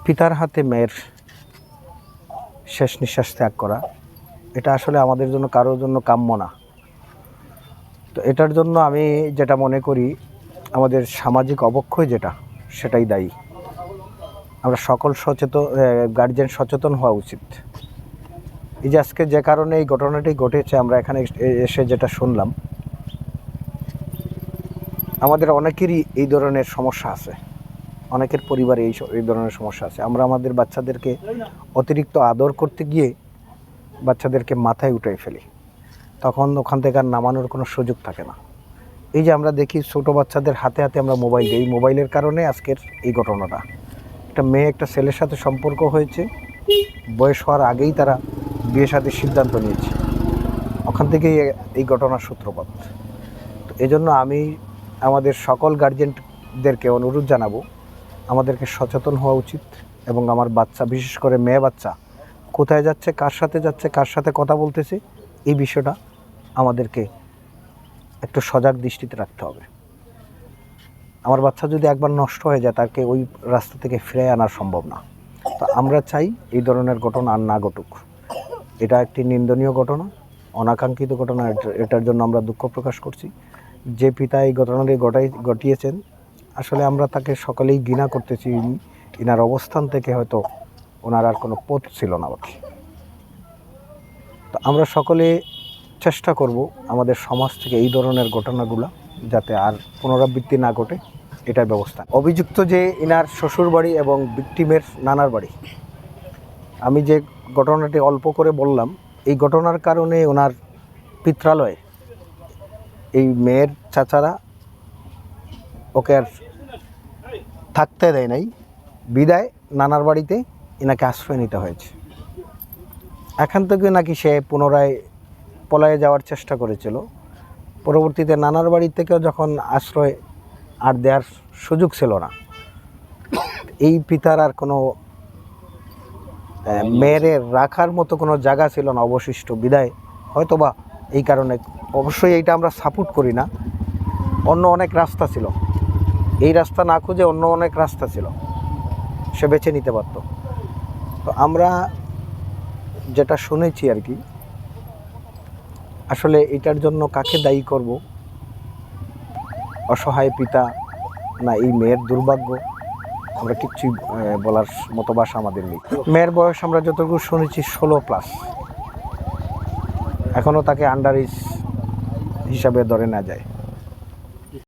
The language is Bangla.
পিতার হাতে মেয়ের শেষ নিঃশ্বাস ত্যাগ করা, এটা আসলে আমাদের জন্য কারোর জন্য কাম্য না। তো এটার জন্য আমি যেটা মনে করি, আমাদের সামাজিক অবক্ষয় যেটা, সেটাই দায়ী। আমরা সকল গার্জিয়ান সচেতন হওয়া উচিত। এই যে আজকে যে কারণে এই ঘটনাটি ঘটেছে, আমরা এখানে এসে যেটা শুনলাম, আমাদের অনেকেরই এই ধরনের সমস্যা আছে, অনেকের পরিবারে এই ধরনের সমস্যা আছে। আমরা আমাদের বাচ্চাদেরকে অতিরিক্ত আদর করতে গিয়ে বাচ্চাদেরকে মাথায় উঠাই ফেলি, তখন ওখান থেকে আর নামানোর কোনো সুযোগ থাকে না। এই যে আমরা দেখি ছোটো বাচ্চাদের হাতে হাতে আমরা মোবাইল দিই, মোবাইলের কারণে আজকের এই ঘটনাটা। একটা মেয়ে একটা ছেলের সাথে সম্পর্ক হয়েছে, বয়স হওয়ার আগেই তারা বিয়ে শাদীর সিদ্ধান্ত নিয়েছে, ওখান থেকেই এই ঘটনার সূত্রপাত। তো এই জন্য আমি আমাদের সকল গার্জিয়ানদেরকে অনুরোধ জানাবো, আমাদেরকে সচেতন হওয়া উচিত। এবং আমার বাচ্চা, বিশেষ করে মেয়ে বাচ্চা কোথায় যাচ্ছে, কার সাথে কথা বলতেছে, এই বিষয়টা আমাদেরকে একটু সজাগ দৃষ্টিতে রাখতে হবে। আমার বাচ্চা যদি একবার নষ্ট হয়ে যায়, তাকে ওই রাস্তা থেকে ফিরে আনা সম্ভব না। তো আমরা চাই এই ধরনের ঘটনা আর না ঘটুক। এটা একটি নিন্দনীয় ঘটনা, অনাকাঙ্ক্ষিত ঘটনা। এটার জন্য আমরা দুঃখ প্রকাশ করছি। যে পিতা এই ঘটনাটি ঘটিয়েছেন, আসলে আমরা তাকে সকলেই ঘৃণা করতেছি। ইনার অবস্থান থেকে হয়তো ওনার আর কোনো পথ ছিল না বাকি। তো আমরা সকলে চেষ্টা করব আমাদের সমাজ থেকে এই ধরনের ঘটনাগুলো যাতে আর পুনরাবৃত্তি না ঘটে, এটার ব্যবস্থা। অভিযুক্ত যে ইনার শ্বশুর বাড়ি এবং ভিকটিমের নানার বাড়ি, আমি যে ঘটনাটি অল্প করে বললাম, এই ঘটনার কারণে ওনার পিত্রালয়ে এই মেয়ের চাচারা ওকে আর থাকতে দেয় নাই, বিদায় নানার বাড়িতে এনাকে আশ্রয় নিতে হয়েছে। এখান থেকে নাকি সে পুনরায় পলায়ে যাওয়ার চেষ্টা করেছিল। পরবর্তীতে নানার বাড়ি থেকেও যখন আশ্রয় আর দেওয়ার সুযোগ ছিল না, এই পিতার আর কোনো মেয়ের রাখার মতো কোনো জায়গা ছিল না অবশিষ্ট, বিদায় হয়তোবা এই কারণে। অবশ্যই এইটা আমরা সাপোর্ট করি না, অন্য অনেক রাস্তা ছিল, এই রাস্তা না খুঁজে অন্য অনেক রাস্তা ছিল, সে বেছে নিতে পারত। তো আমরা যেটা শুনেছি আর কি, আসলে এটার জন্য কাকে দায়ী করব, অসহায় পিতা না এই মেয়ের দুর্ভাগ্য, আমরা কিচ্ছুই বলার মতো ভাষা আমাদের নেই। মেয়ের বয়স আমরা যতটুকু শুনেছি 16+, এখনও তাকে আন্ডার এজ হিসাবে ধরে না যায়।